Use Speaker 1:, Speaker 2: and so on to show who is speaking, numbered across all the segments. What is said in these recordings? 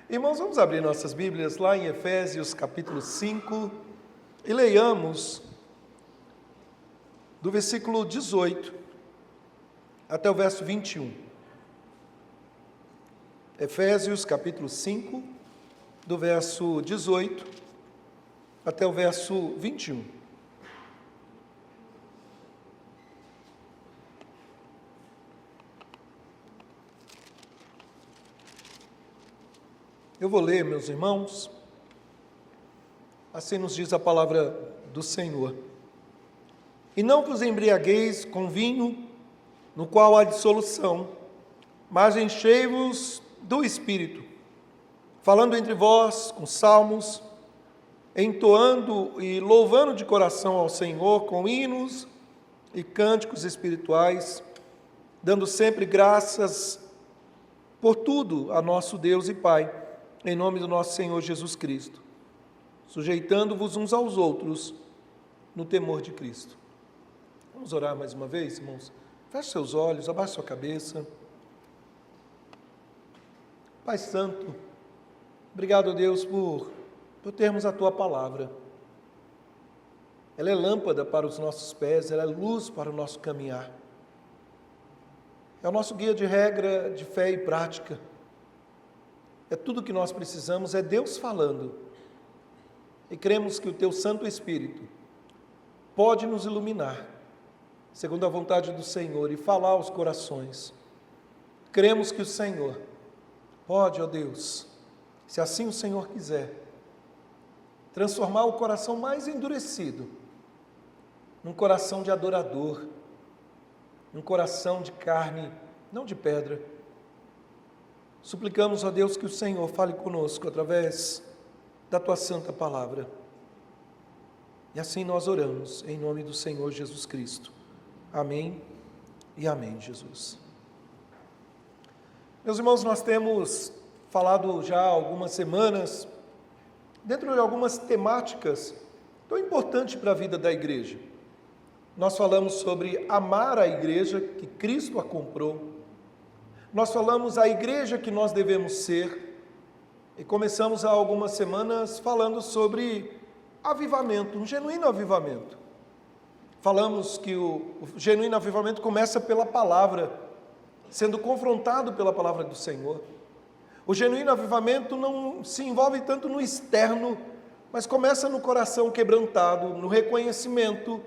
Speaker 1: Irmãos, vamos abrir nossas Bíblias lá em Efésios capítulo 5 e leiamos do versículo 18 até o verso 21. Efésios capítulo 5, do verso 18 até o verso 21. Eu vou ler, meus irmãos, assim nos diz a palavra do Senhor. E não vos embriagueis com vinho, no qual há dissolução, mas enchei-vos do Espírito, falando entre vós com salmos, entoando e louvando de coração ao Senhor com hinos e cânticos espirituais, dando sempre graças por tudo a nosso Deus e Pai, em nome do nosso Senhor Jesus Cristo, sujeitando-vos uns aos outros no temor de Cristo. Vamos orar mais uma vez, irmãos? Feche seus olhos, abaixe sua cabeça. Pai Santo, obrigado a Deus por termos a Tua Palavra. Ela é lâmpada para os nossos pés, ela é luz para o nosso caminhar. É o nosso guia de regra, de fé e prática. É tudo o que nós precisamos, é Deus falando. E cremos que o Teu Santo Espírito pode nos iluminar, segundo a vontade do Senhor, e falar aos corações. Cremos que o Senhor pode, ó Deus, se assim o Senhor quiser, transformar o coração mais endurecido num coração de adorador, num coração de carne, não de pedra. Suplicamos, ó Deus, que o Senhor fale conosco através da Tua Santa Palavra. E assim nós oramos, em nome do Senhor Jesus Cristo. Amém e amém, Jesus. Meus irmãos, nós temos falado já há algumas semanas, dentro de algumas temáticas tão importantes para a vida da igreja. Nós falamos sobre amar a igreja que Cristo a comprou. Nós falamos a igreja que nós devemos ser. E começamos há algumas semanas falando sobre avivamento, um genuíno avivamento. Falamos que o genuíno avivamento começa pela palavra, sendo confrontado pela palavra do Senhor. O genuíno avivamento não se envolve tanto no externo, mas começa no coração quebrantado, no reconhecimento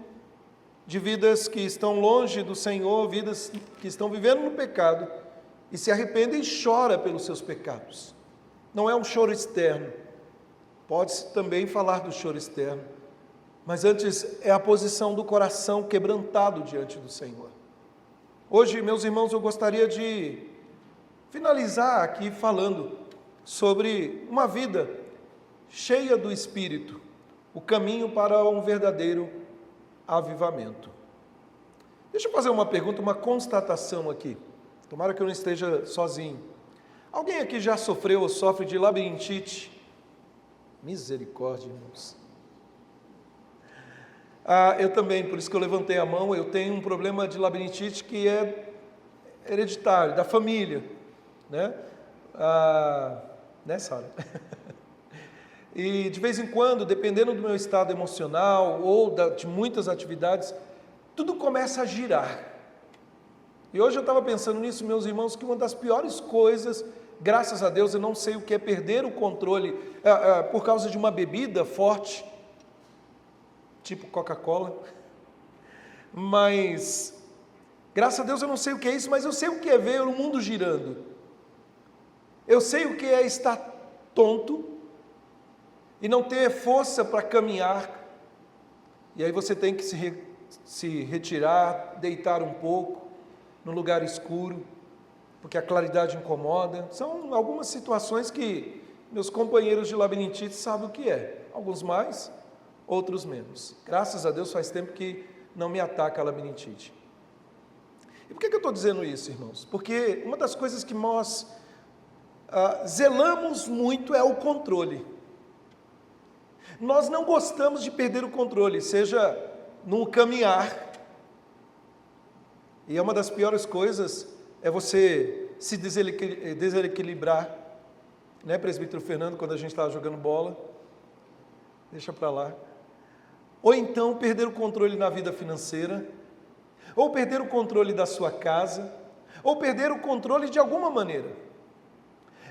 Speaker 1: de vidas que estão longe do Senhor, vidas que estão vivendo no pecado e se arrependem e choram pelos seus pecados. Não é um choro externo, pode-se também falar do choro externo, mas antes é a posição do coração quebrantado diante do Senhor. Hoje, meus irmãos, eu gostaria de finalizar aqui falando sobre uma vida cheia do Espírito, o caminho para um verdadeiro avivamento. Deixa eu fazer uma pergunta, uma constatação aqui. Tomara que eu não esteja sozinho. Alguém aqui já sofreu ou sofre de labirintite? Misericórdia, irmãos. Eu também, por isso que eu levantei a mão. Eu tenho um problema de labirintite que é hereditário, da família, né? Né, Sara? E de vez em quando, dependendo do meu estado emocional ou de muitas atividades, tudo começa a girar. E hoje eu estava pensando nisso, meus irmãos, que uma das piores coisas, graças a Deus, eu não sei o que é perder o controle por causa de uma bebida forte, tipo Coca-Cola, mas, graças a Deus eu não sei o que é isso, mas eu sei o que é ver o mundo girando. Eu sei o que é estar tonto e não ter força para caminhar, e aí você tem que se retirar, deitar um pouco, num lugar escuro, porque a claridade incomoda. São algumas situações que meus companheiros de labirintite sabem o que é, alguns mais, outros menos. Graças a Deus faz tempo que não me ataca a labirintite. E por que eu estou dizendo isso, irmãos? Porque uma das coisas que nós zelamos muito é o controle. Nós não gostamos de perder o controle, seja no caminhar. E é uma das piores coisas, é você se desequilibrar né, presbítero Fernando, quando a gente estava jogando bola, deixa para lá. Ou então perder o controle na vida financeira, ou perder o controle da sua casa, ou perder o controle de alguma maneira.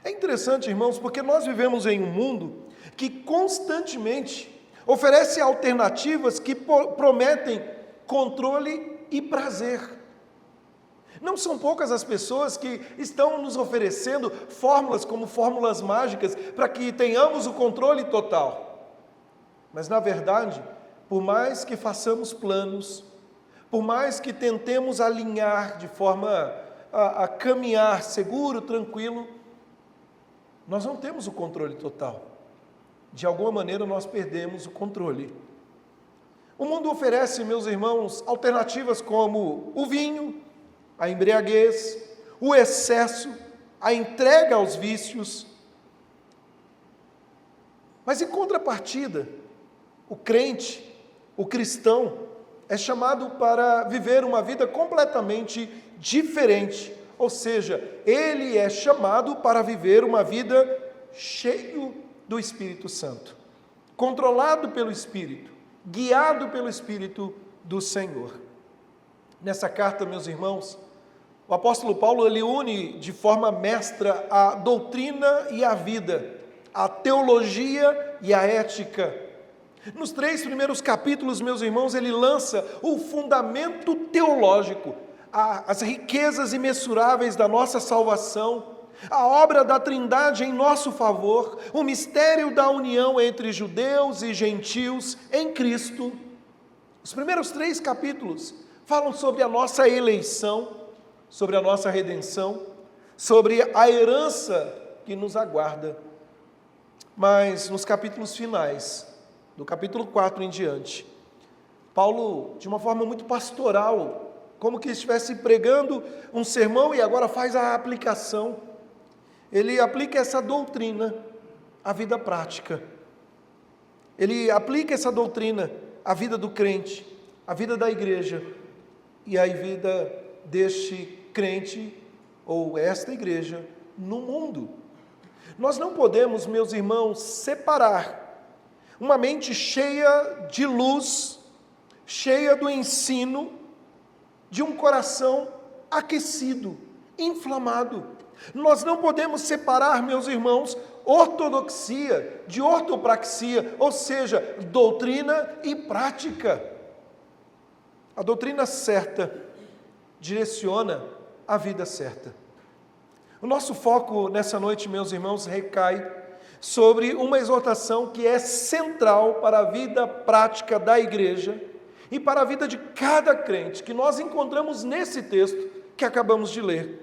Speaker 1: É interessante, irmãos, porque nós vivemos em um mundo que constantemente oferece alternativas que prometem controle e prazer. Não são poucas as pessoas que estão nos oferecendo fórmulas como fórmulas mágicas para que tenhamos o controle total. Mas, na verdade, por mais que façamos planos, por mais que tentemos alinhar de forma a caminhar seguro, tranquilo, nós não temos o controle total. De alguma maneira nós perdemos o controle. O mundo oferece, meus irmãos, alternativas como o vinho, a embriaguez, o excesso, a entrega aos vícios. Mas em contrapartida, o crente, o cristão, é chamado para viver uma vida completamente diferente. Ou seja, ele é chamado para viver uma vida cheio do Espírito Santo, controlado pelo Espírito, guiado pelo Espírito do Senhor. Nessa carta, meus irmãos, o apóstolo Paulo ele une de forma mestra a doutrina e a vida, a teologia e a ética. Nos 3 primeiros capítulos, meus irmãos, ele lança o fundamento teológico, as riquezas imensuráveis da nossa salvação, a obra da Trindade em nosso favor, o mistério da união entre judeus e gentios em Cristo. Os primeiros 3 capítulos falam sobre a nossa eleição, sobre a nossa redenção, sobre a herança que nos aguarda. Mas nos capítulos finais, do capítulo 4 em diante, Paulo, de uma forma muito pastoral, como que estivesse pregando um sermão e agora faz a aplicação. Ele aplica essa doutrina à vida prática. Ele aplica essa doutrina à vida do crente, à vida da igreja e à vida deste crente ou esta igreja no mundo. Nós não podemos, meus irmãos, separar uma mente cheia de luz, cheia do ensino, de um coração aquecido, inflamado. Nós não podemos separar, meus irmãos, ortodoxia de ortopraxia, ou seja, doutrina e prática. A doutrina certa direciona a vida certa. O nosso foco nessa noite, meus irmãos, recai sobre uma exortação que é central para a vida prática da igreja e para a vida de cada crente, que nós encontramos nesse texto que acabamos de ler.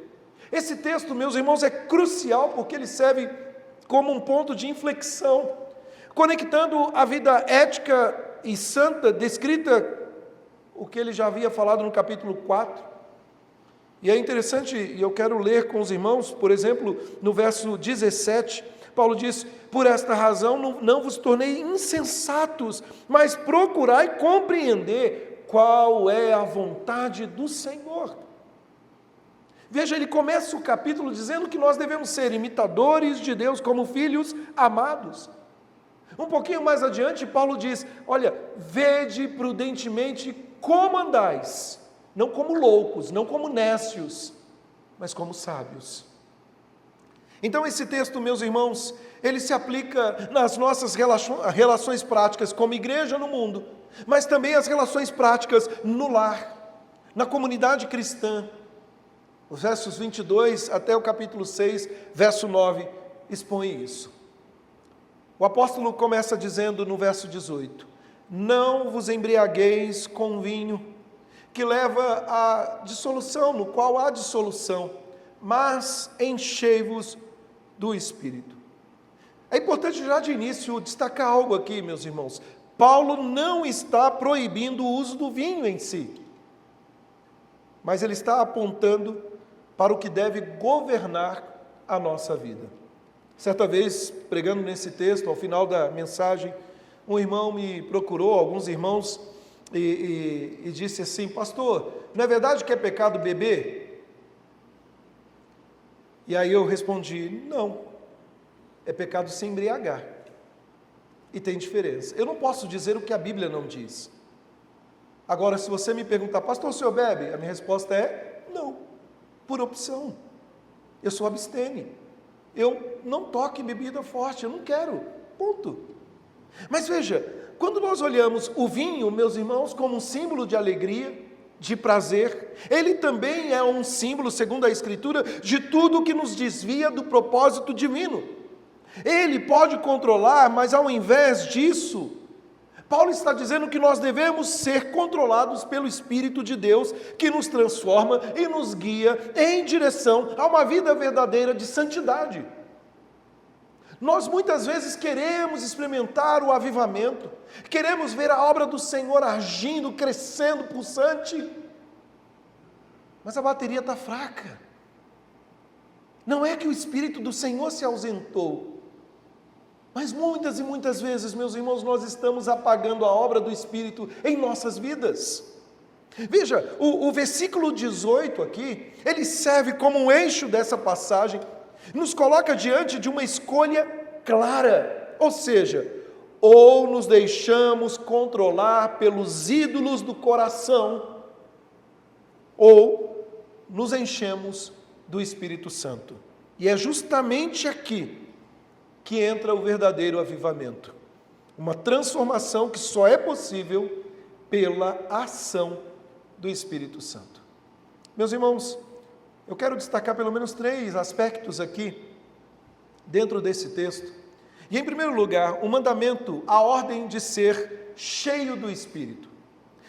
Speaker 1: Esse texto, meus irmãos, é crucial porque ele serve como um ponto de inflexão, conectando a vida ética e santa, descrita, o que ele já havia falado no capítulo 4. E é interessante, e eu quero ler com os irmãos, por exemplo, no verso 17, Paulo diz: por esta razão não vos tornei insensatos, mas procurai compreender qual é a vontade do Senhor. Veja, ele começa o capítulo dizendo que nós devemos ser imitadores de Deus como filhos amados. Um pouquinho mais adiante, Paulo diz: olha, vede prudentemente como andais, não como loucos, não como nécios, mas como sábios. Então esse texto, meus irmãos, ele se aplica nas nossas relações práticas como igreja no mundo, mas também as relações práticas no lar, na comunidade cristã. Os versos 22 até o capítulo 6, verso 9, expõem isso. O apóstolo começa dizendo no verso 18: não vos embriagueis com vinho, que leva à dissolução, no qual há dissolução, mas enchei-vos do Espírito. É importante já de início destacar algo aqui, meus irmãos. Paulo não está proibindo o uso do vinho em si, mas ele está apontando para o que deve governar a nossa vida. Certa vez, pregando nesse texto, ao final da mensagem, um irmão me procurou, alguns irmãos, e disse assim: pastor, não é verdade que é pecado beber? E aí eu respondi: não. é pecado se embriagar. E tem diferença. Eu não posso dizer o que a Bíblia não diz. Agora, se você me perguntar, pastor, o senhor bebe? A minha resposta é não, por opção. Eu sou abstêmio. Eu não toco em bebida forte, eu não quero, ponto. Mas veja, quando nós olhamos o vinho, meus irmãos, como um símbolo de alegria, de prazer, ele também é um símbolo, segundo a Escritura, de tudo que nos desvia do propósito divino. Ele pode controlar, mas ao invés disso, Paulo está dizendo que nós devemos ser controlados pelo Espírito de Deus, que nos transforma e nos guia em direção a uma vida verdadeira de santidade. Nós muitas vezes queremos experimentar o avivamento, queremos ver a obra do Senhor agindo, crescendo, pulsante, mas a bateria está fraca. Não é que o Espírito do Senhor se ausentou, mas muitas e muitas vezes, meus irmãos, nós estamos apagando a obra do Espírito em nossas vidas. Veja, o versículo 18 aqui, ele serve como um eixo dessa passagem, nos coloca diante de uma escolha clara, ou seja, ou nos deixamos controlar pelos ídolos do coração, ou nos enchemos do Espírito Santo. E é justamente aqui que entra o verdadeiro avivamento, uma transformação que só é possível pela ação do Espírito Santo. Meus irmãos, eu quero destacar pelo menos 3 aspectos aqui, dentro desse texto. E em primeiro lugar, o mandamento, a ordem de ser cheio do Espírito.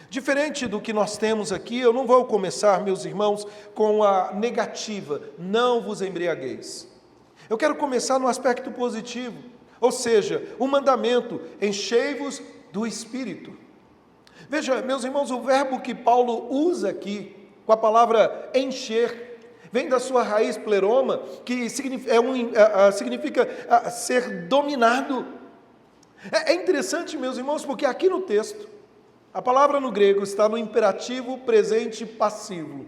Speaker 1: Diferente do que nós temos aqui, eu não vou começar, meus irmãos, com a negativa, não vos embriagueis. Eu quero começar no aspecto positivo, ou seja, o mandamento, enchei-vos do Espírito. Veja, meus irmãos, o verbo que Paulo usa aqui, com a palavra encher, vem da sua raiz pleroma, que significa ser dominado. É interessante, meus irmãos, porque aqui no texto, a palavra no grego está no imperativo presente passivo.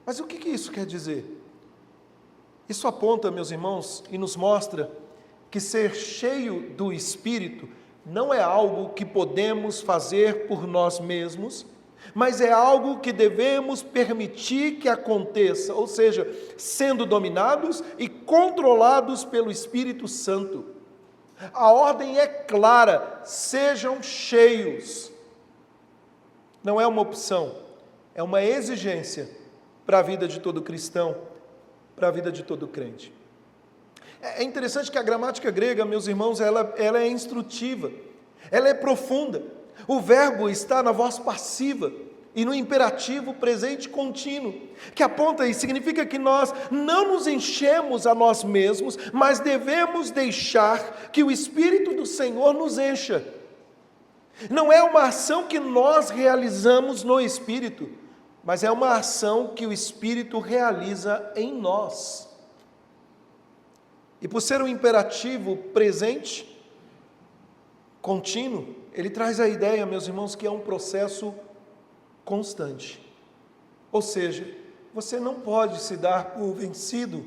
Speaker 1: Mas o que isso quer dizer? Isso aponta, meus irmãos, e nos mostra que ser cheio do Espírito não é algo que podemos fazer por nós mesmos, mas é algo que devemos permitir que aconteça, ou seja, sendo dominados e controlados pelo Espírito Santo. A ordem é clara, sejam cheios. Não é uma opção, é uma exigência para a vida de todo cristão, para a vida de todo crente. É interessante que a gramática grega, meus irmãos, ela é instrutiva, ela é profunda. O verbo está na voz passiva e no imperativo presente contínuo, que aponta e significa que nós não nos enchemos a nós mesmos, mas devemos deixar que o Espírito do Senhor nos encha. Não é uma ação que nós realizamos no Espírito, mas é uma ação que o Espírito realiza em nós. E por ser um imperativo presente, contínuo, ele traz a ideia, meus irmãos, que é um processo constante. Ou seja, você não pode se dar por vencido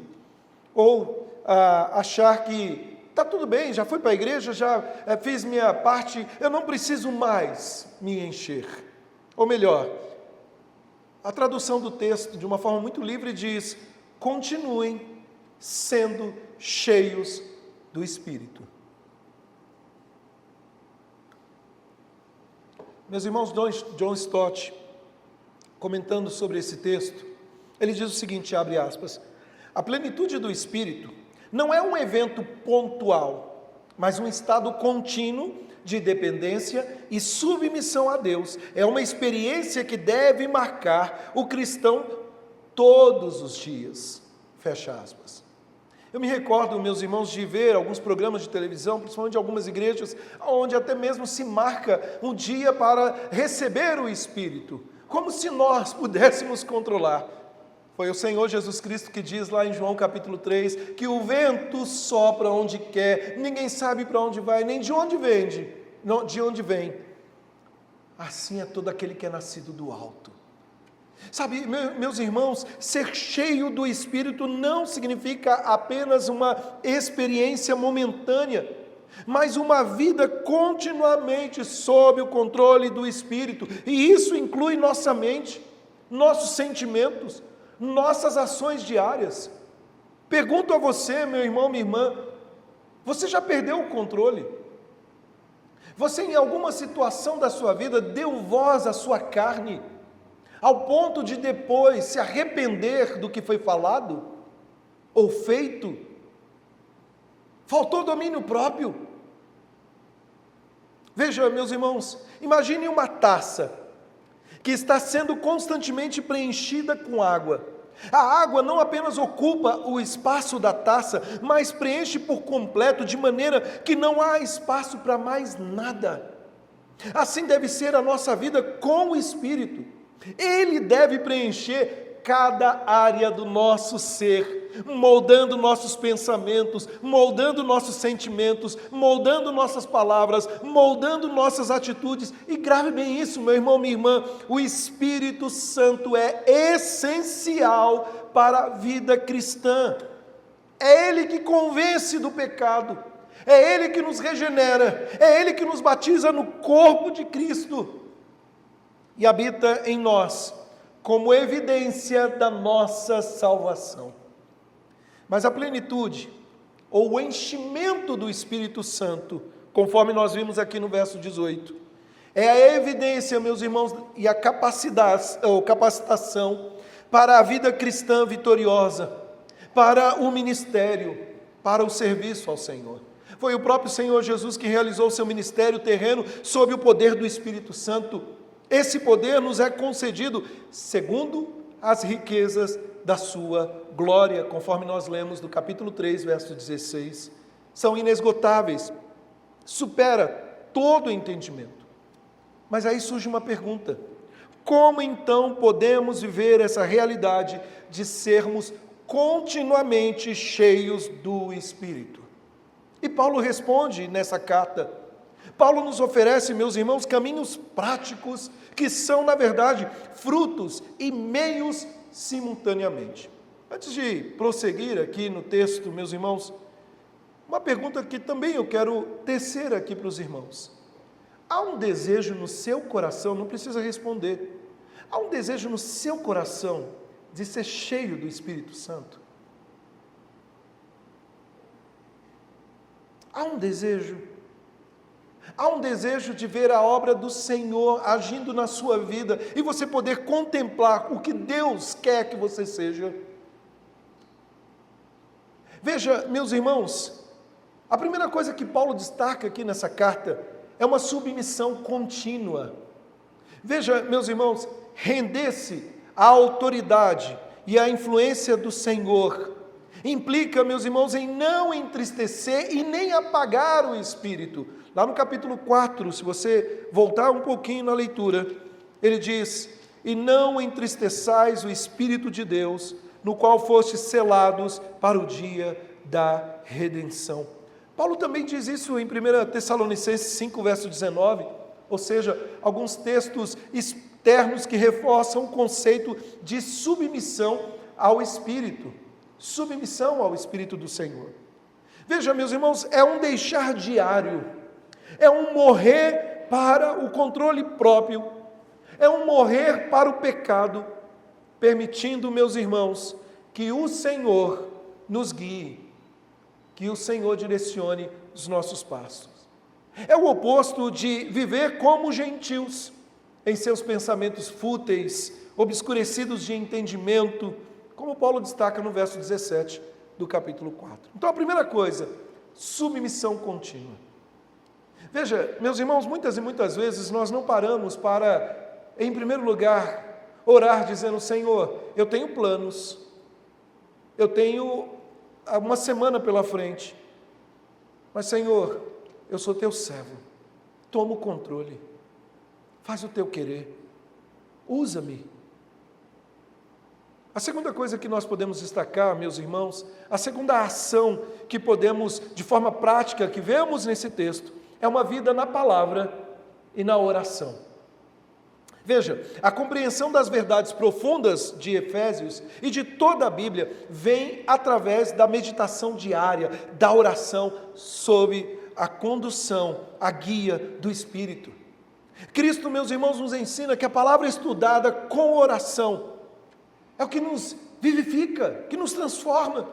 Speaker 1: ou achar que está tudo bem, já fui para a igreja, já fiz minha parte, eu não preciso mais me encher. Ou melhor, a tradução do texto, de uma forma muito livre, diz: continuem sendo cheios do Espírito. Meus irmãos, John Stott, comentando sobre esse texto, ele diz o seguinte, abre aspas: a plenitude do Espírito não é um evento pontual, mas um estado contínuo de dependência e submissão a Deus. É uma experiência que deve marcar o cristão todos os dias. Fecha aspas. Eu me recordo, meus irmãos, de ver alguns programas de televisão, principalmente de algumas igrejas, onde até mesmo se marca um dia para receber o Espírito, como se nós pudéssemos controlar. Foi o Senhor Jesus Cristo que diz lá em João capítulo 3, que o vento sopra onde quer, ninguém sabe para onde vai, nem de onde vem. Assim é todo aquele que é nascido do alto. Sabe, meus irmãos, ser cheio do Espírito não significa apenas uma experiência momentânea, mas uma vida continuamente sob o controle do Espírito. E isso inclui nossa mente, nossos sentimentos, nossas ações diárias. Pergunto a você, meu irmão, minha irmã, você já perdeu o controle? Você em alguma situação da sua vida deu voz à sua carne, ao ponto de depois se arrepender do que foi falado ou feito? Faltou domínio próprio. Veja, meus irmãos, imagine uma taça que está sendo constantemente preenchida com água. A água não apenas ocupa o espaço da taça, mas preenche por completo, de maneira que não há espaço para mais nada. Assim deve ser a nossa vida com o Espírito. Ele deve preencher cada área do nosso ser, moldando nossos pensamentos, moldando nossos sentimentos, moldando nossas palavras, moldando nossas atitudes. E grave bem isso, meu irmão, minha irmã, o Espírito Santo é essencial para a vida cristã. É Ele que convence do pecado, é Ele que nos regenera, é Ele que nos batiza no corpo de Cristo e habita em nós, como evidência da nossa salvação. Mas a plenitude, ou o enchimento do Espírito Santo, conforme nós vimos aqui no verso 18, é a evidência, meus irmãos, e a capacidade, ou capacitação para a vida cristã vitoriosa, para o ministério, para o serviço ao Senhor. Foi o próprio Senhor Jesus que realizou seu ministério terreno sob o poder do Espírito Santo. Esse poder nos é concedido segundo as riquezas da sua glória, conforme nós lemos do capítulo 3, verso 16. São inesgotáveis, supera todo entendimento. Mas aí surge uma pergunta: como então podemos viver essa realidade de sermos continuamente cheios do Espírito? E Paulo responde nessa carta. Paulo nos oferece, meus irmãos, caminhos práticos que são, na verdade, frutos e meios simultaneamente. Antes de prosseguir aqui no texto, meus irmãos, uma pergunta que também eu quero tecer aqui para os irmãos. Há um desejo no seu coração, não precisa responder, há um desejo no seu coração de ser cheio do Espírito Santo? Há um desejo de ver a obra do Senhor agindo na sua vida e você poder contemplar o que Deus quer que você seja. Veja, meus irmãos, a primeira coisa que Paulo destaca aqui nessa carta é uma submissão contínua. Veja, meus irmãos, render-se à autoridade e à influência do Senhor implica, meus irmãos, em não entristecer e nem apagar o Espírito. Lá no capítulo 4, se você voltar um pouquinho na leitura, ele diz: e não entristeçais o Espírito de Deus, no qual fostes selados para o dia da redenção. Paulo também diz isso em 1 Tessalonicenses 5, verso 19, ou seja, alguns textos externos que reforçam o conceito de submissão ao Espírito do Senhor. Veja, meus irmãos, é um deixar diário, é um morrer para o controle próprio, é um morrer para o pecado, permitindo, meus irmãos, que o Senhor nos guie, que o Senhor direcione os nossos passos. É o oposto de viver como gentios, em seus pensamentos fúteis, obscurecidos de entendimento, como Paulo destaca no verso 17 do capítulo 4. Então, a primeira coisa, submissão contínua. Veja, meus irmãos, muitas e muitas vezes nós não paramos para, em primeiro lugar, orar dizendo: Senhor, eu tenho planos, eu tenho uma semana pela frente, mas Senhor, eu sou teu servo, toma o controle, faz o teu querer, usa-me. A segunda coisa que nós podemos destacar, meus irmãos, a segunda ação que podemos, de forma prática, que vemos nesse texto, é uma vida na palavra e na oração. Veja, a compreensão das verdades profundas de Efésios e de toda a Bíblia vem através da meditação diária, da oração, sob a condução, a guia do Espírito. Cristo, meus irmãos, nos ensina que a palavra estudada com oração é o que nos vivifica, que nos transforma.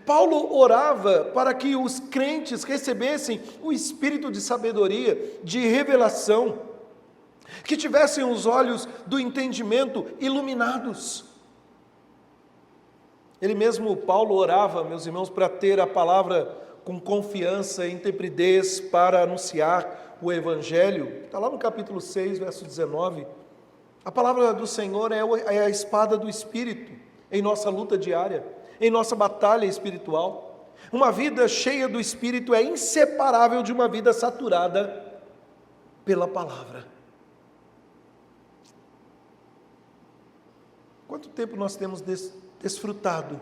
Speaker 1: Paulo orava para que os crentes recebessem o espírito de sabedoria, de revelação, que tivessem os olhos do entendimento iluminados. Ele mesmo, Paulo, orava, meus irmãos, para ter a palavra com confiança e intrepidez para anunciar o Evangelho. Está lá no capítulo 6, verso 19. A palavra do Senhor é a espada do Espírito em nossa luta diária, em nossa batalha espiritual. Uma vida cheia do Espírito é inseparável de uma vida saturada pela palavra. Quanto tempo nós temos desfrutado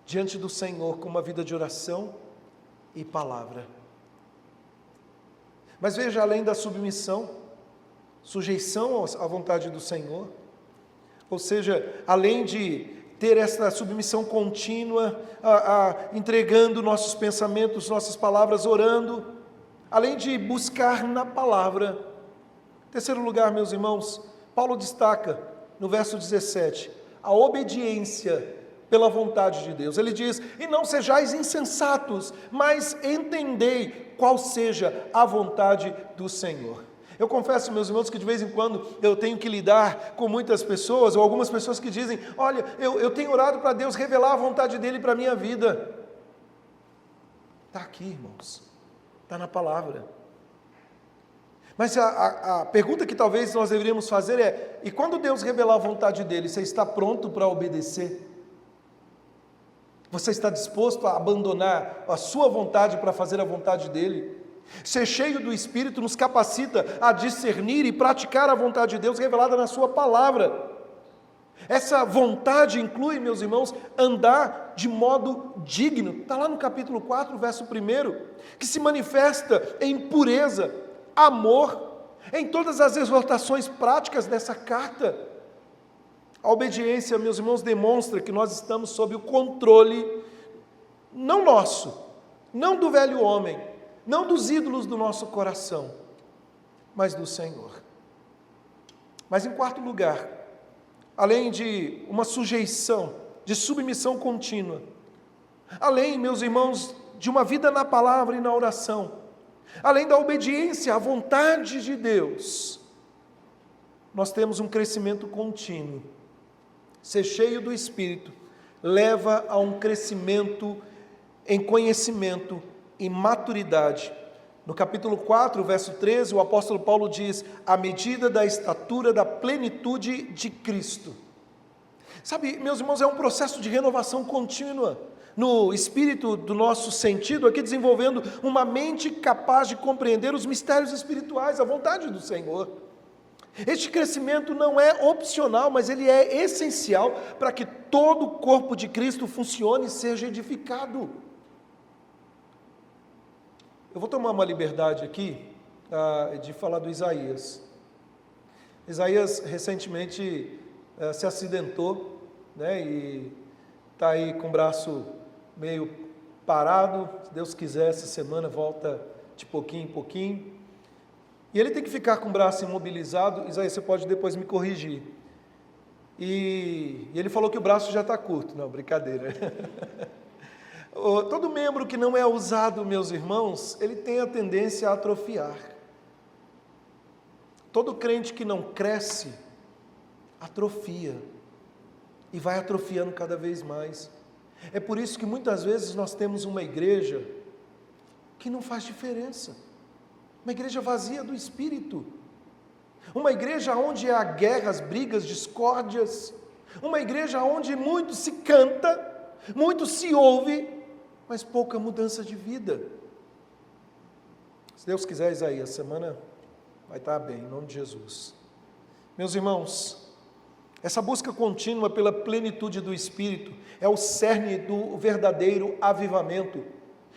Speaker 1: diante do Senhor com uma vida de oração e palavra? Mas veja, além da submissão, sujeição à vontade do Senhor, ou seja, além de ter essa submissão contínua, entregando nossos pensamentos, nossas palavras, orando, além de buscar na palavra. Em terceiro lugar, meus irmãos, Paulo destaca no verso 17, a obediência pela vontade de Deus. Ele diz, e não sejais insensatos, mas entendei qual seja a vontade do Senhor. Eu confesso, meus irmãos, que de vez em quando eu tenho que lidar com muitas pessoas, ou algumas pessoas que dizem, olha, eu tenho orado para Deus revelar a vontade dEle para a minha vida. Está aqui, irmãos, está na palavra. Mas a pergunta que talvez nós deveríamos fazer é, e quando Deus revelar a vontade dEle, você está pronto para obedecer? Você está disposto a abandonar a sua vontade para fazer a vontade dEle? Ser cheio do Espírito nos capacita a discernir e praticar a vontade de Deus revelada na sua palavra. Essa vontade inclui, meus irmãos, andar de modo digno. Está lá no capítulo 4, verso 1, que se manifesta em pureza, amor, em todas as exortações práticas dessa carta. A obediência, meus irmãos, demonstra que nós estamos sob o controle, não nosso, não do velho homem, não dos ídolos do nosso coração, mas do Senhor. Mas em quarto lugar, além de uma sujeição, de submissão contínua, além, meus irmãos, de uma vida na palavra e na oração, além da obediência à vontade de Deus, nós temos um crescimento contínuo. Ser cheio do Espírito leva a um crescimento em conhecimento e maturidade. No capítulo 4, verso 13, o apóstolo Paulo diz, à medida da estatura da plenitude de Cristo. Sabe, meus irmãos, é um processo de renovação contínua, no espírito do nosso sentido, aqui desenvolvendo uma mente capaz de compreender os mistérios espirituais, a vontade do Senhor. Este crescimento não é opcional, mas ele é essencial para que todo o corpo de Cristo funcione e seja edificado. Eu vou tomar uma liberdade aqui de falar do Isaías. Isaías recentemente se acidentou, né, e está aí com o braço meio parado. Se Deus quiser, essa semana volta de pouquinho em pouquinho. E ele tem que ficar com o braço imobilizado. Isaías, você pode depois me corrigir. E ele falou que o braço já está curto. Não, brincadeira. Todo membro que não é usado, meus irmãos, ele tem a tendência a atrofiar. Todo crente que não cresce, atrofia. E vai atrofiando cada vez mais. É por isso que muitas vezes nós temos uma igreja que não faz diferença. Uma igreja vazia do Espírito. Uma igreja onde há guerras, brigas, discórdias. Uma igreja onde muito se canta, muito se ouve, mas pouca mudança de vida. Se Deus quiser, Isaías, a semana vai estar bem, em nome de Jesus. Meus irmãos, essa busca contínua pela plenitude do Espírito é o cerne do verdadeiro avivamento.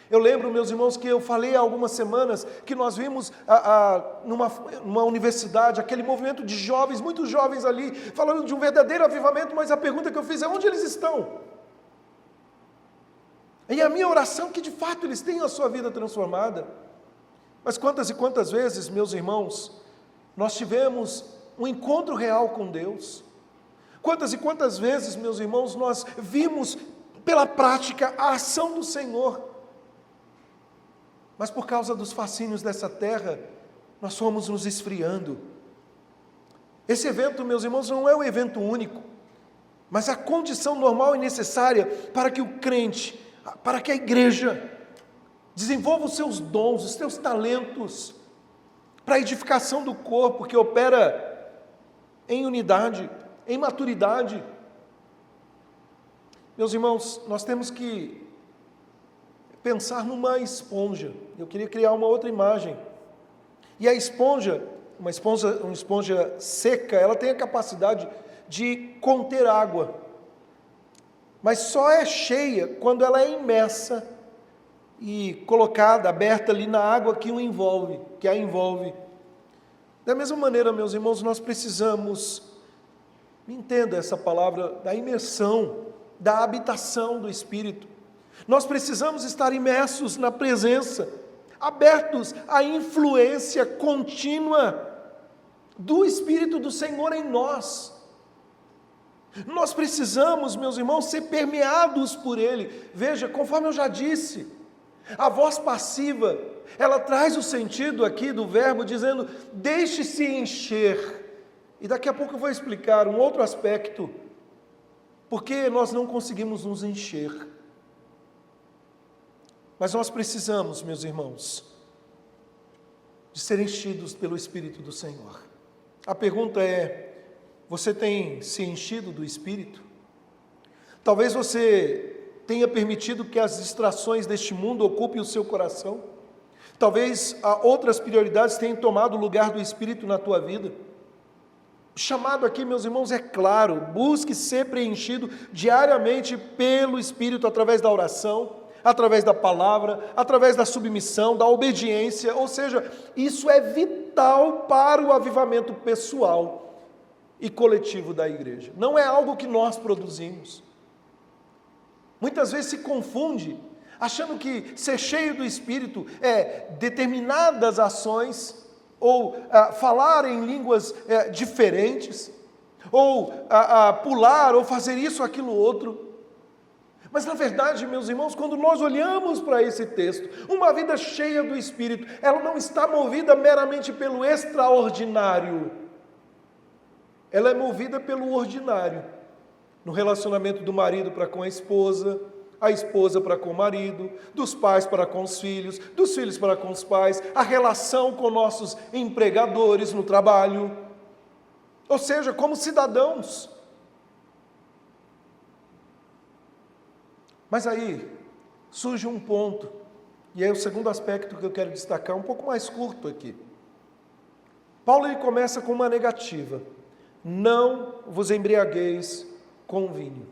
Speaker 1: Eu lembro, meus irmãos, que eu falei há algumas semanas que nós vimos numa universidade aquele movimento de jovens, muitos jovens ali, falando de um verdadeiro avivamento, mas a pergunta que eu fiz é: onde eles estão? E a minha oração é que de fato eles tenham a sua vida transformada. Mas quantas e quantas vezes, meus irmãos, nós tivemos um encontro real com Deus? Quantas e quantas vezes, meus irmãos, nós vimos pela prática a ação do Senhor? Mas por causa dos fascínios dessa terra, nós fomos nos esfriando. Esse evento, meus irmãos, não é um evento único, mas a condição normal e necessária para que o crente, para que a igreja desenvolva os seus dons, os seus talentos, para a edificação do corpo, que opera em unidade, em maturidade. Meus irmãos, nós temos que pensar numa esponja. Eu queria criar uma outra imagem. E a esponja, uma esponja seca, ela tem a capacidade de conter água. Mas só é cheia quando ela é imersa e colocada, aberta ali na água que a envolve. Da mesma maneira, meus irmãos, nós precisamos, entenda essa palavra, da imersão, da habitação do Espírito. Nós precisamos estar imersos na presença, abertos à influência contínua do Espírito do Senhor em nós. Nós precisamos, meus irmãos, ser permeados por Ele. Veja, conforme eu já disse, a voz passiva, ela traz o sentido aqui do verbo dizendo: deixe-se encher. E daqui a pouco eu vou explicar um outro aspecto, porque nós não conseguimos nos encher. Mas nós precisamos, meus irmãos, de ser enchidos pelo Espírito do Senhor. A pergunta é: você tem se enchido do Espírito? Talvez você tenha permitido que as distrações deste mundo ocupem o seu coração. Talvez outras prioridades tenham tomado o lugar do Espírito na tua vida. O chamado aqui, meus irmãos, é claro: busque ser preenchido diariamente pelo Espírito através da oração, através da palavra, através da submissão, da obediência. Ou seja, isso é vital para o avivamento pessoal e coletivo da igreja. Não é algo que nós produzimos. Muitas vezes se confunde, achando que ser cheio do Espírito é determinadas ações, ou falar em línguas diferentes, ou pular, ou fazer isso, aquilo, outro. Mas na verdade, meus irmãos, quando nós olhamos para esse texto, uma vida cheia do Espírito, ela não está movida meramente pelo extraordinário, ela é movida pelo ordinário, no relacionamento do marido para com a esposa para com o marido, dos pais para com os filhos, dos filhos para com os pais, a relação com nossos empregadores no trabalho, ou seja, como cidadãos. Mas aí surge um ponto, e é o segundo aspecto que eu quero destacar, um pouco mais curto aqui. Paulo ele começa com uma negativa: não vos embriagueis com vinho.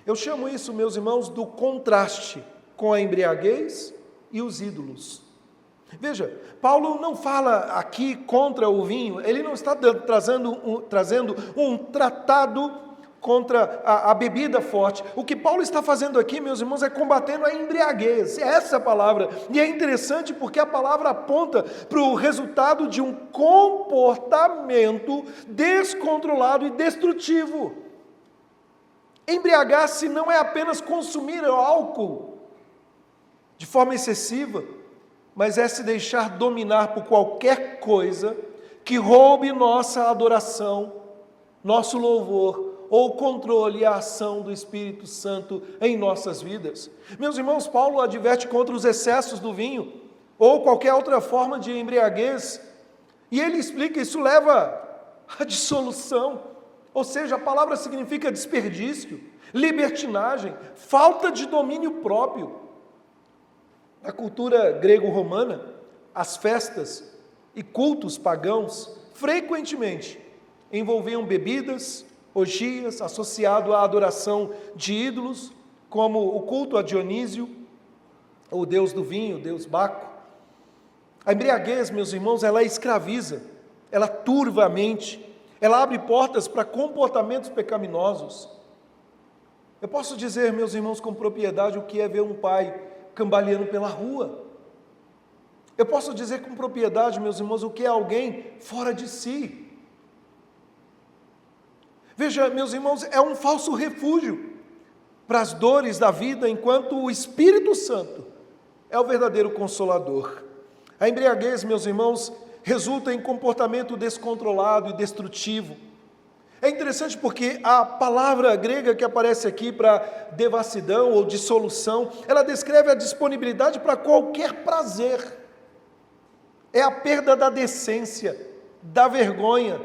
Speaker 1: Eu chamo isso, meus irmãos, do contraste com a embriaguez e os ídolos. Veja, Paulo não fala aqui contra o vinho, ele não está trazendo um tratado contra a bebida forte. O que Paulo está fazendo aqui, meus irmãos, é combatendo a embriaguez, essa é a palavra. E é interessante porque a palavra aponta para o resultado de um comportamento descontrolado e destrutivo. Embriagar-se não é apenas consumir álcool de forma excessiva, mas é se deixar dominar por qualquer coisa que roube nossa adoração, nosso louvor, ou o controle e a ação do Espírito Santo em nossas vidas. Meus irmãos, Paulo adverte contra os excessos do vinho, ou qualquer outra forma de embriaguez, e ele explica: isso leva à dissolução. Ou seja, a palavra significa desperdício, libertinagem, falta de domínio próprio. Na cultura grego-romana, as festas e cultos pagãos frequentemente envolviam bebidas, orgias, associado à adoração de ídolos, como o culto a Dionísio, o deus do vinho, o deus Baco. A embriaguez, meus irmãos, ela escraviza, ela turva a mente, ela abre portas para comportamentos pecaminosos. Eu posso dizer, meus irmãos, com propriedade, o que é ver um pai cambaleando pela rua. Eu posso dizer com propriedade, meus irmãos, o que é alguém fora de si. Veja, meus irmãos, é um falso refúgio para as dores da vida, enquanto o Espírito Santo é o verdadeiro consolador. A embriaguez, meus irmãos, resulta em comportamento descontrolado e destrutivo. É interessante porque a palavra grega que aparece aqui para devassidão ou dissolução, ela descreve a disponibilidade para qualquer prazer. É a perda da decência, da vergonha.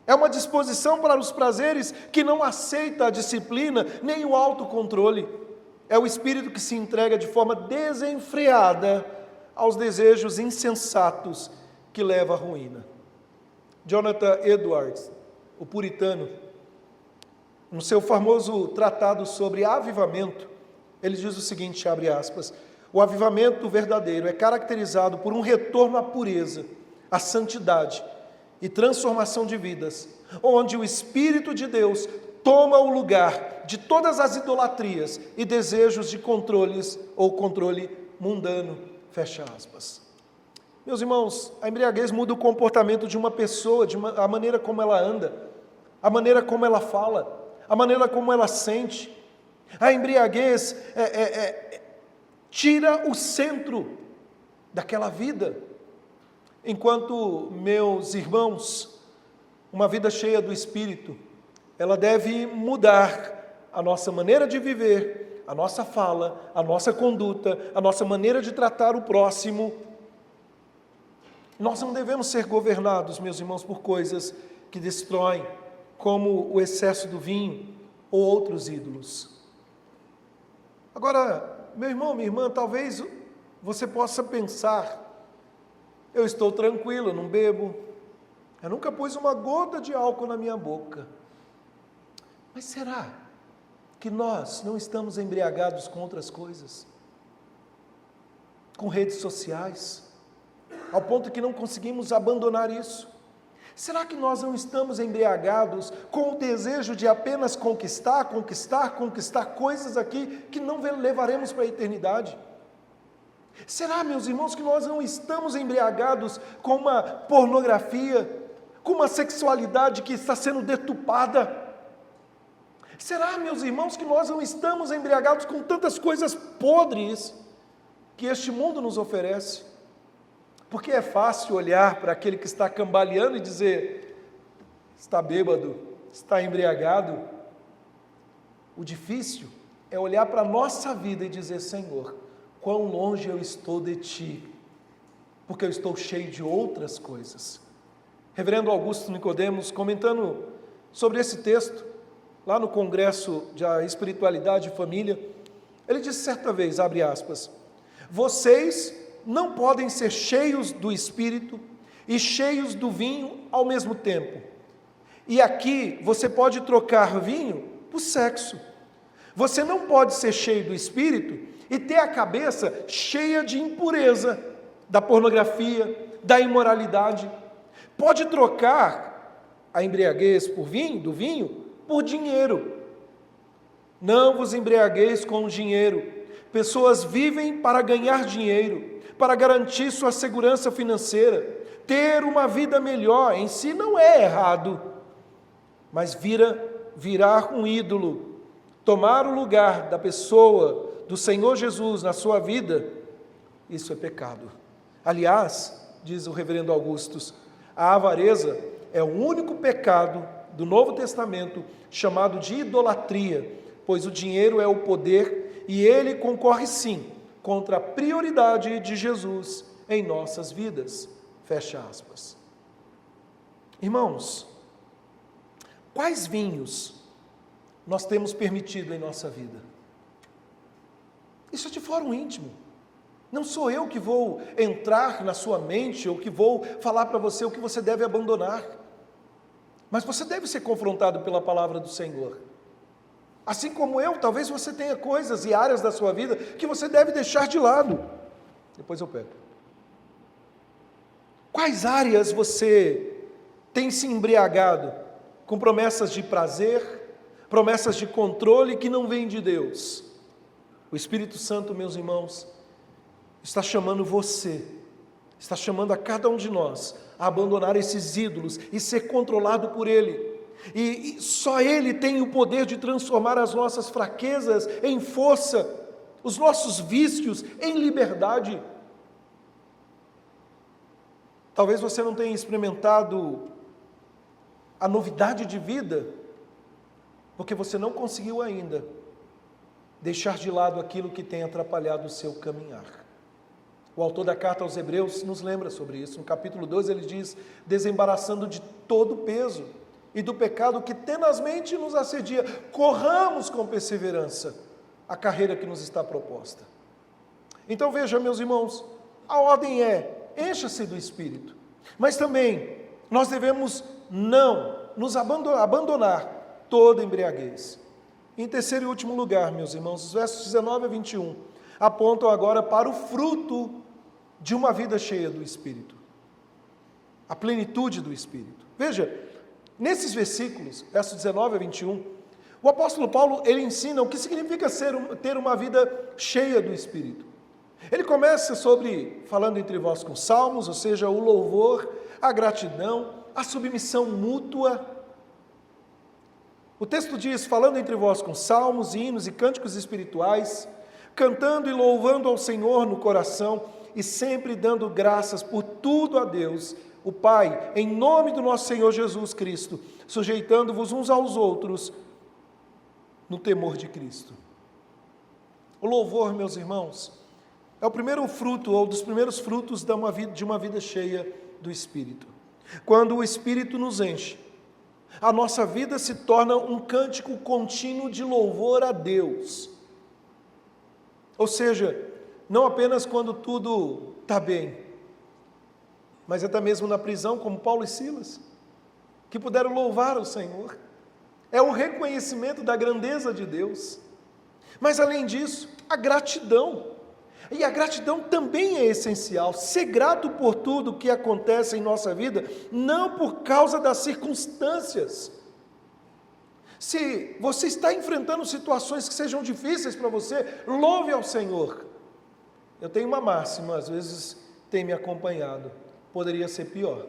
Speaker 1: É uma disposição para os prazeres que não aceita a disciplina nem o autocontrole. É o espírito que se entrega de forma desenfreada aos desejos insensatos que leva à ruína. Jonathan Edwards, o puritano, no seu famoso tratado sobre avivamento, ele diz o seguinte, abre aspas, o avivamento verdadeiro é caracterizado por um retorno à pureza, à santidade e transformação de vidas, onde o Espírito de Deus toma o lugar de todas as idolatrias e desejos de controles ou controle mundano, fecha aspas. Meus irmãos, a embriaguez muda o comportamento de uma pessoa, a maneira como ela anda, a maneira como ela fala, a maneira como ela sente. A embriaguez tira o centro daquela vida. Enquanto, meus irmãos, uma vida cheia do Espírito, ela deve mudar a nossa maneira de viver, a nossa fala, a nossa conduta, a nossa maneira de tratar o próximo. Nós não devemos ser governados, meus irmãos, por coisas que destroem, como o excesso do vinho ou outros ídolos. Agora, meu irmão, minha irmã, talvez você possa pensar, eu estou tranquilo, eu não bebo, eu nunca pus uma gota de álcool na minha boca. Mas será que nós não estamos embriagados com outras coisas? Com redes sociais? Ao ponto que não conseguimos abandonar isso? Será que nós não estamos embriagados com o desejo de apenas conquistar coisas aqui que não levaremos para a eternidade? Será, meus irmãos, que nós não estamos embriagados com uma pornografia, com uma sexualidade que está sendo deturpada? Será, meus irmãos, que nós não estamos embriagados com tantas coisas podres que este mundo nos oferece? Porque é fácil olhar para aquele que está cambaleando e dizer, está bêbado, está embriagado. O difícil é olhar para a nossa vida e dizer, Senhor, quão longe eu estou de Ti, porque eu estou cheio de outras coisas. Reverendo Augusto Nicodemos, comentando sobre esse texto, lá no Congresso de Espiritualidade e Família, ele disse certa vez, abre aspas, vocês não podem ser cheios do Espírito e cheios do vinho ao mesmo tempo. E aqui você pode trocar vinho por sexo. Você não pode ser cheio do Espírito e ter a cabeça cheia de impureza, da pornografia, da imoralidade. Pode trocar a embriaguez do vinho, por dinheiro. Não vos embriagueis com o dinheiro. Pessoas vivem para ganhar dinheiro, para garantir sua segurança financeira. Ter uma vida melhor em si não é errado, mas virar um ídolo, tomar o lugar da pessoa, do Senhor Jesus na sua vida, isso é pecado. Aliás, diz o reverendo Augustus, a avareza é o único pecado do Novo Testamento chamado de idolatria, pois o dinheiro é o poder e ele concorre sim contra a prioridade de Jesus em nossas vidas. Fecha aspas. Irmãos, quais vinhos nós temos permitido em nossa vida? Isso é de fórum íntimo. Não sou eu que vou entrar na sua mente ou que vou falar para você o que você deve abandonar. Mas você deve ser confrontado pela palavra do Senhor. Assim como eu, talvez você tenha coisas e áreas da sua vida que você deve deixar de lado. Depois eu pego. Quais áreas você tem se embriagado com promessas de prazer, promessas de controle que não vêm de Deus? O Espírito Santo, meus irmãos, está chamando você, está chamando a cada um de nós a abandonar esses ídolos e ser controlado por Ele. E só Ele tem o poder de transformar as nossas fraquezas em força, os nossos vícios em liberdade. Talvez você não tenha experimentado a novidade de vida, porque você não conseguiu ainda deixar de lado aquilo que tem atrapalhado o seu caminhar. O autor da carta aos Hebreus nos lembra sobre isso. No capítulo 12 ele diz: desembaraçando de todo o peso e do pecado que tenazmente nos assedia, corramos com perseverança a carreira que nos está proposta. Então veja, meus irmãos, a ordem é: encha-se do Espírito, mas também nós devemos não nos abandonar toda embriaguez. Em terceiro e último lugar, meus irmãos, os versos 19 a 21 apontam agora para o fruto de uma vida cheia do Espírito, a plenitude do Espírito. Veja, nesses versículos, versos 19 a 21, o apóstolo Paulo, ele ensina o que significa ter uma vida cheia do Espírito. Ele começa falando entre vós com salmos, ou seja, o louvor, a gratidão, a submissão mútua. O texto diz: falando entre vós com salmos, hinos e cânticos espirituais, cantando e louvando ao Senhor no coração e sempre dando graças por tudo a Deus, o Pai, em nome do nosso Senhor Jesus Cristo, sujeitando-vos uns aos outros no temor de Cristo. O louvor, meus irmãos, é o primeiro fruto, ou dos primeiros frutos de uma vida cheia do Espírito. Quando o Espírito nos enche, a nossa vida se torna um cântico contínuo de louvor a Deus. Ou seja, não apenas quando tudo está bem, mas até mesmo na prisão, como Paulo e Silas, que puderam louvar o Senhor. É o reconhecimento da grandeza de Deus. Mas além disso, a gratidão. E a gratidão também é essencial. Ser grato por tudo que acontece em nossa vida, não por causa das circunstâncias. Se você está enfrentando situações que sejam difíceis para você, louve ao Senhor. Eu tenho uma máxima, às vezes tem me acompanhado: poderia ser pior.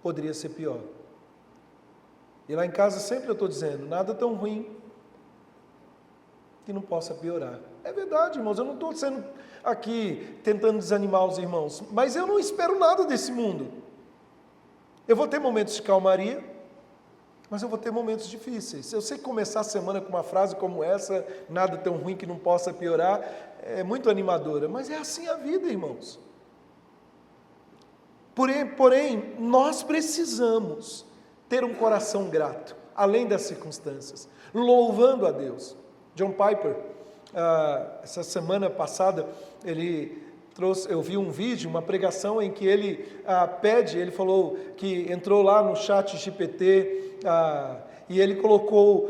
Speaker 1: Poderia ser pior. E lá em casa sempre eu estou dizendo: nada tão ruim que não possa piorar. É verdade, irmãos, eu não estou sendo aqui tentando desanimar os irmãos, mas eu não espero nada desse mundo. Eu vou ter momentos de calmaria, mas eu vou ter momentos difíceis. Eu sei que começar a semana com uma frase como essa, nada tão ruim que não possa piorar, é muito animadora, mas é assim a vida, irmãos. Porém, nós precisamos ter um coração grato, além das circunstâncias, louvando a Deus. John Piper, essa semana passada, eu vi um vídeo, uma pregação em que ele ele falou que entrou lá no chat GPT e ele colocou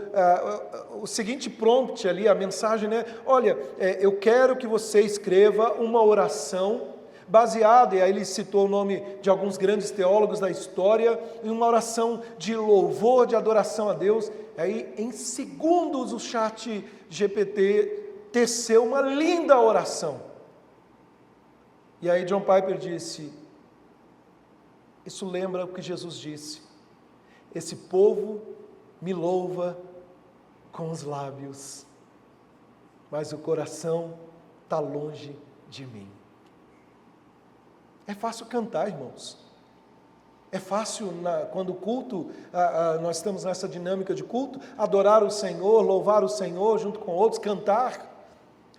Speaker 1: o seguinte prompt ali, a mensagem, né? Olha, eu quero que você escreva uma oração baseada, e aí ele citou o nome de alguns grandes teólogos da história, em uma oração de louvor, de adoração a Deus. Aí, em segundos, o chat GPT teceu uma linda oração. E aí John Piper disse: isso lembra o que Jesus disse: esse povo me louva com os lábios, mas o coração está longe de mim. É fácil cantar, irmãos. É fácil, quando o culto, nós estamos nessa dinâmica de culto, adorar o Senhor, louvar o Senhor junto com outros, cantar.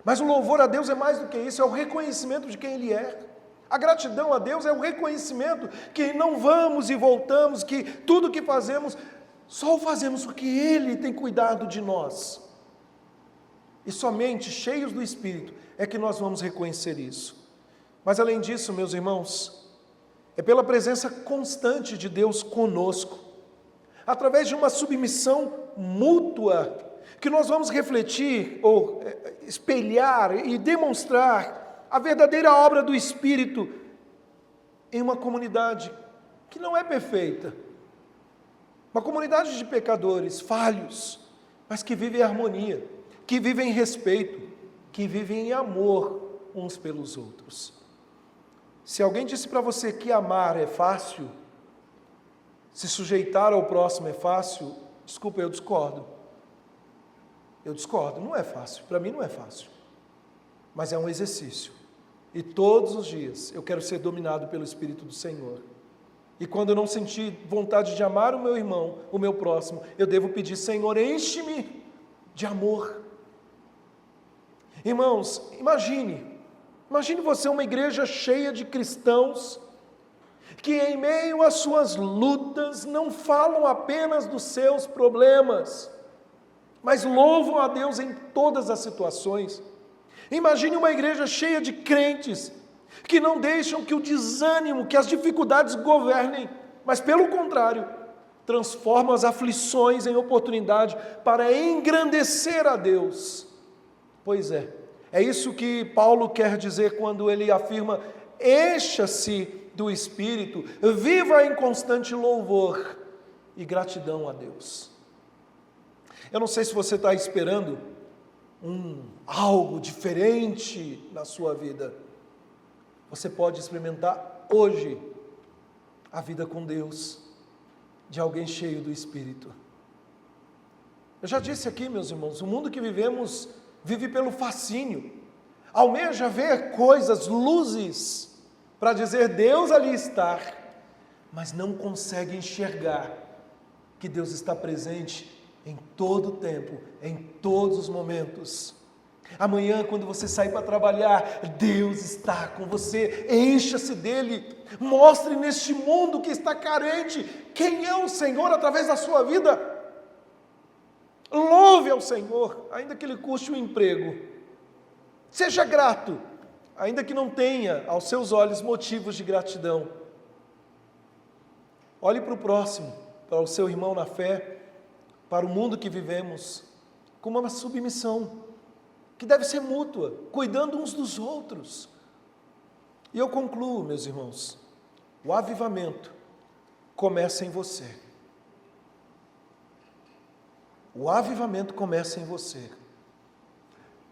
Speaker 1: Mas o louvor a Deus é mais do que isso, é o reconhecimento de quem Ele é. A gratidão a Deus é o reconhecimento que não vamos e voltamos, que tudo que fazemos, só o fazemos porque Ele tem cuidado de nós. E somente cheios do Espírito é que nós vamos reconhecer isso. Mas além disso, meus irmãos, é pela presença constante de Deus conosco, através de uma submissão mútua, que nós vamos refletir, ou espelhar e demonstrar a verdadeira obra do Espírito em uma comunidade que não é perfeita, uma comunidade de pecadores, falhos, mas que vivem em harmonia, que vivem em respeito, que vivem em amor uns pelos outros. Se alguém disse para você que amar é fácil, se sujeitar ao próximo é fácil, desculpa, eu discordo. Eu discordo, não é fácil, para mim não é fácil, mas é um exercício. E todos os dias eu quero ser dominado pelo Espírito do Senhor. E quando eu não sentir vontade de amar o meu irmão, o meu próximo, eu devo pedir: Senhor, enche-me de amor. Irmãos, imagine você uma igreja cheia de cristãos que em meio às suas lutas não falam apenas dos seus problemas, mas louvam a Deus em todas as situações. Imagine uma igreja cheia de crentes que não deixam que o desânimo, que as dificuldades governem, mas pelo contrário, transformam as aflições em oportunidade para engrandecer a Deus. Pois é isso que Paulo quer dizer quando ele afirma: encha-se do Espírito, viva em constante louvor e gratidão a Deus. Eu não sei se você está esperando algo diferente na sua vida. Você pode experimentar hoje a vida com Deus, de alguém cheio do Espírito. Eu já disse aqui, meus irmãos, o mundo que vivemos vive pelo fascínio, almeja ver coisas, luzes, para dizer Deus ali está, mas não consegue enxergar que Deus está presente em todo o tempo, em todos os momentos. Amanhã, quando você sair para trabalhar, Deus está com você, encha-se dele, mostre neste mundo que está carente quem é o Senhor através da sua vida. Louve ao Senhor, ainda que lhe custe o emprego. Seja grato, ainda que não tenha aos seus olhos motivos de gratidão. Olhe para o próximo, para o seu irmão na fé, para o mundo que vivemos, com uma submissão que deve ser mútua, cuidando uns dos outros. E eu concluo, meus irmãos, o avivamento começa em você. O avivamento começa em você.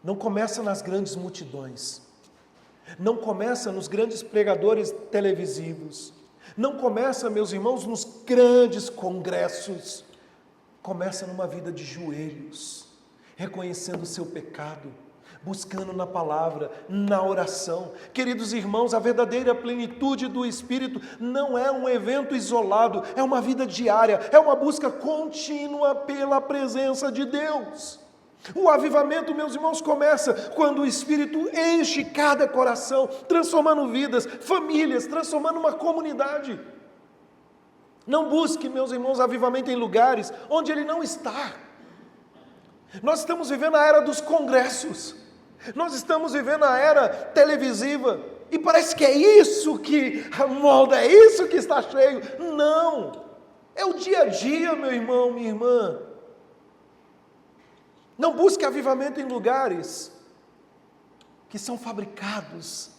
Speaker 1: Não começa nas grandes multidões, não começa nos grandes pregadores televisivos, não começa, meus irmãos, nos grandes congressos. Começa numa vida de joelhos, reconhecendo o seu pecado, buscando na palavra, na oração. Queridos irmãos, a verdadeira plenitude do Espírito não é um evento isolado, é uma vida diária, é uma busca contínua pela presença de Deus. O avivamento, meus irmãos, começa quando o Espírito enche cada coração, transformando vidas, famílias, transformando uma comunidade. Não busque, meus irmãos, avivamento em lugares onde ele não está. Nós estamos vivendo a era dos congressos, nós estamos vivendo a era televisiva, e parece que é isso que molda, é isso que está cheio. Não, é o dia a dia, meu irmão, minha irmã. Não busque avivamento em lugares que são fabricados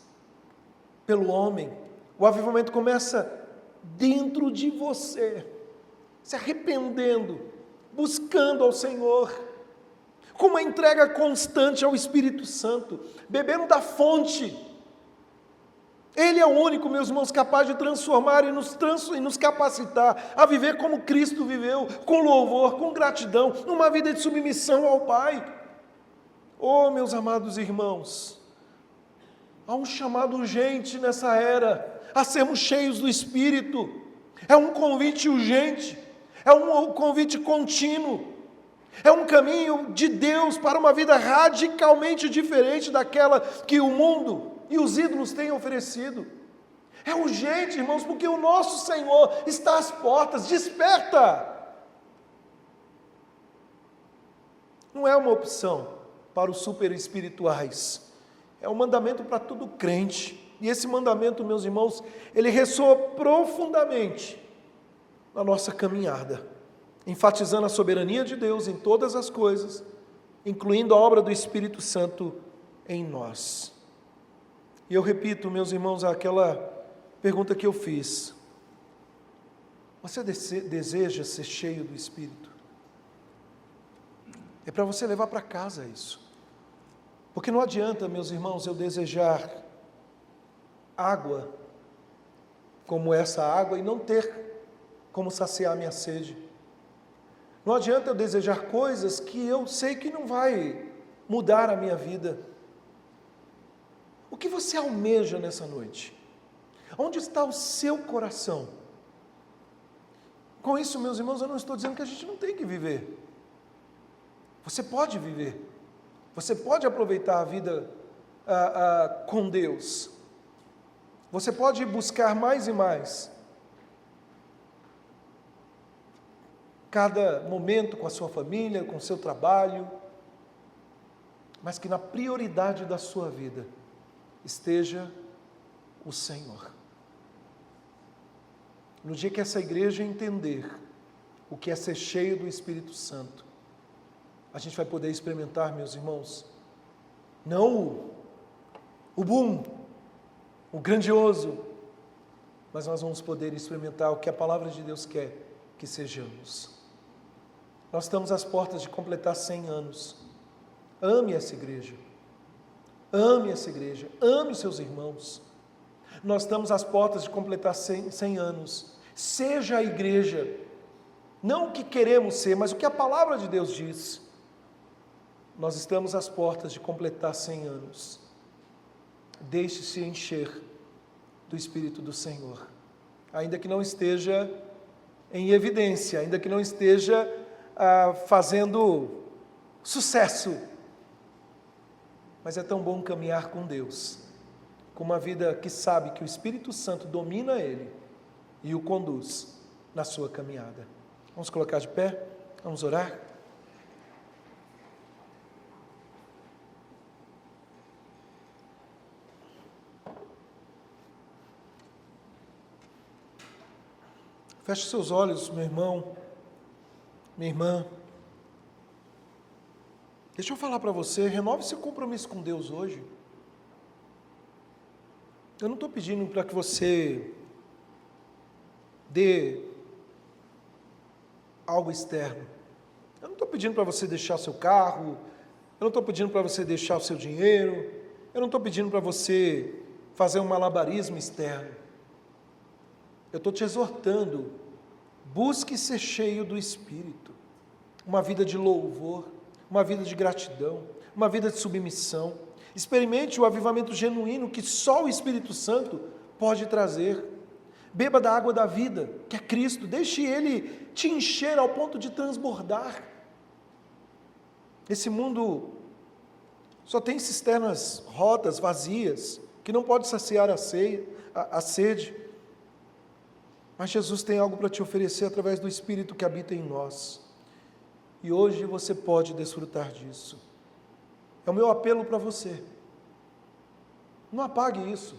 Speaker 1: pelo homem. O avivamento começa dentro de você, se arrependendo, buscando ao Senhor, com uma entrega constante ao Espírito Santo, bebendo da fonte. Ele é o único, meus irmãos, capaz de transformar e nos capacitar a viver como Cristo viveu, com louvor, com gratidão, numa vida de submissão ao Pai. Oh, meus amados irmãos, há um chamado urgente nessa era, a sermos cheios do Espírito. É um convite urgente, é um convite contínuo, é um caminho de Deus para uma vida radicalmente diferente daquela que o mundo e os ídolos têm oferecido. É urgente, irmãos, porque o nosso Senhor está às portas. Desperta! Não é uma opção para os super espirituais, é um mandamento para todo crente. E esse mandamento, meus irmãos, ele ressoa profundamente na nossa caminhada. enfatizando a soberania de Deus em todas as coisas, incluindo a obra do Espírito Santo em nós. E eu repito, meus irmãos, aquela pergunta que eu fiz: você deseja ser cheio do Espírito? É para você levar para casa isso. Porque não adianta, meus irmãos, eu desejar água como essa água e não ter como saciar minha sede. Não adianta eu desejar coisas que eu sei que não vai mudar a minha vida. O que você almeja nessa noite? Onde está o seu coração? Com isso, meus irmãos, eu não estou dizendo que a gente não tem que viver. Você pode viver. Você pode aproveitar a vida com Deus. Você pode buscar mais e mais. Cada momento com a sua família, com o seu trabalho, mas que na prioridade da sua vida esteja o Senhor. No dia que essa igreja entender o que é ser cheio do Espírito Santo, a gente vai poder experimentar, meus irmãos, não o boom, o grandioso, mas nós vamos poder experimentar o que a palavra de Deus quer que sejamos. Nós estamos às portas de completar 100 anos. Ame essa igreja. Ame essa igreja. Ame os seus irmãos. Nós estamos às portas de completar 100 anos. Seja a igreja, não o que queremos ser, mas o que a palavra de Deus diz. Nós estamos às portas de completar 100 anos. Deixe-se encher do Espírito do Senhor. Ainda que não esteja em evidência, ainda que não esteja fazendo sucesso. Mas é tão bom caminhar com Deus, com uma vida que sabe que o Espírito Santo domina ele e o conduz na sua caminhada. Vamos colocar de pé? Vamos orar? Feche seus olhos, meu irmão, minha irmã. Deixa eu falar para você, renove seu compromisso com Deus hoje. Eu não estou pedindo para que você dê algo externo. Eu não estou pedindo para você deixar seu carro, eu não estou pedindo para você deixar o seu dinheiro, eu não estou pedindo para você fazer um malabarismo externo. Eu estou te exortando, busque ser cheio do Espírito, uma vida de louvor, uma vida de gratidão, uma vida de submissão. Experimente o avivamento genuíno que só o Espírito Santo pode trazer. Beba da água da vida, que é Cristo, deixe Ele te encher ao ponto de transbordar. Esse mundo só tem cisternas rotas, vazias, que não pode saciar a sede. Mas Jesus tem algo para te oferecer através do Espírito que habita em nós. E hoje você pode desfrutar disso. É o meu apelo para você. Não apague isso.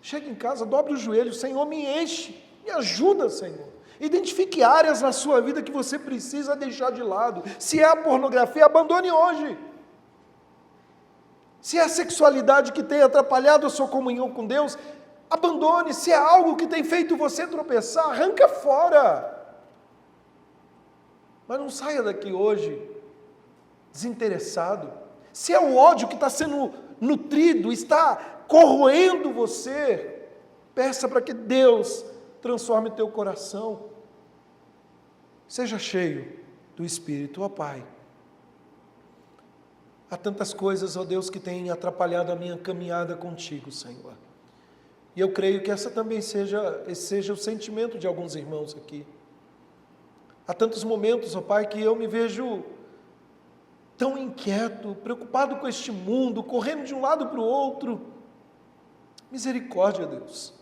Speaker 1: Chegue em casa, dobre os joelhos, Senhor, me enche, me ajuda, Senhor. Identifique áreas na sua vida que você precisa deixar de lado. Se é a pornografia, abandone hoje. Se é a sexualidade que tem atrapalhado a sua comunhão com Deus, abandone. Se é algo que tem feito você tropeçar, arranca fora. Mas não saia daqui hoje desinteressado. Se é o ódio que está sendo nutrido, está corroendo você, peça para que Deus transforme teu coração. Seja cheio do Espírito, ó Pai. Há tantas coisas, ó Deus, que têm atrapalhado a minha caminhada contigo, Senhor. E eu creio que esse seja o sentimento de alguns irmãos aqui. Há tantos momentos, ó Pai, que eu me vejo tão inquieto, preocupado com este mundo, correndo de um lado para o outro. Misericórdia, Deus.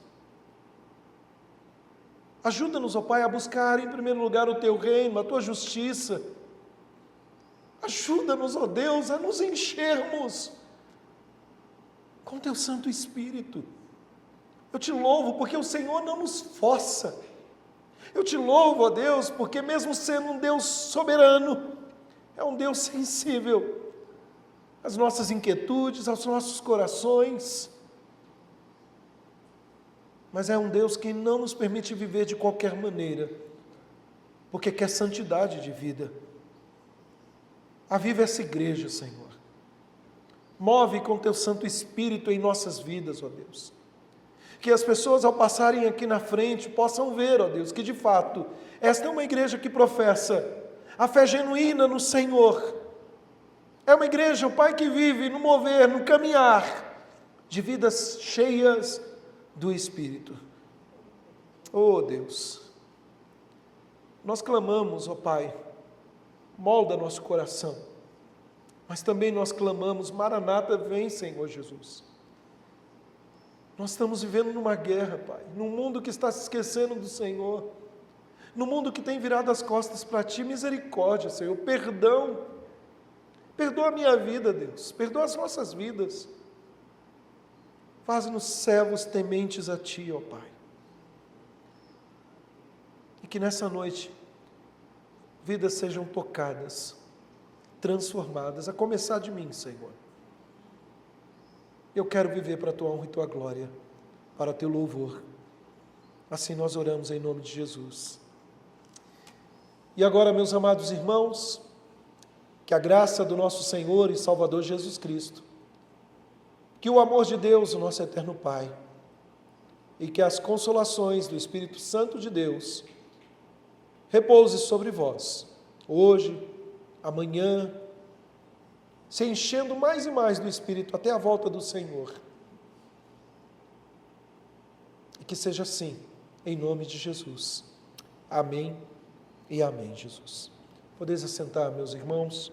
Speaker 1: Ajuda-nos, ó Pai, a buscar em primeiro lugar o Teu reino, a Tua justiça. Ajuda-nos, ó Deus, a nos enchermos com Teu Santo Espírito. Eu te louvo porque o Senhor não nos força. Eu te louvo, ó Deus, porque mesmo sendo um Deus soberano, é um Deus sensível às nossas inquietudes, aos nossos corações, mas é um Deus que não nos permite viver de qualquer maneira, porque quer santidade de vida. Aviva essa igreja, Senhor. Move com teu Santo Espírito em nossas vidas, ó Deus. Que as pessoas, ao passarem aqui na frente, possam ver, ó Deus, que de fato, esta é uma igreja que professa a fé genuína no Senhor. É uma igreja, o Pai, que vive no mover, no caminhar de vidas cheias do Espírito. Oh Deus, nós clamamos, ó Pai, molda nosso coração, mas também nós clamamos, Maranata, vem, Senhor Jesus. Nós estamos vivendo numa guerra, Pai, num mundo que está se esquecendo do Senhor, num mundo que tem virado as costas para Ti. Misericórdia, Senhor, perdão, perdoa a minha vida, Deus, perdoa as nossas vidas, faz-nos servos tementes a Ti, ó Pai, e que nessa noite, vidas sejam tocadas, transformadas, a começar de mim, Senhor. Eu quero viver para a Tua honra e Tua glória, para Teu louvor. Assim nós oramos em nome de Jesus. E agora, meus amados irmãos, que a graça do nosso Senhor e Salvador Jesus Cristo, que o amor de Deus, o nosso eterno Pai, e que as consolações do Espírito Santo de Deus repouse sobre vós, hoje, amanhã, se enchendo mais e mais do Espírito até a volta do Senhor. E que seja assim, em nome de Jesus. Amém e amém, Jesus. Podeis assentar, meus irmãos.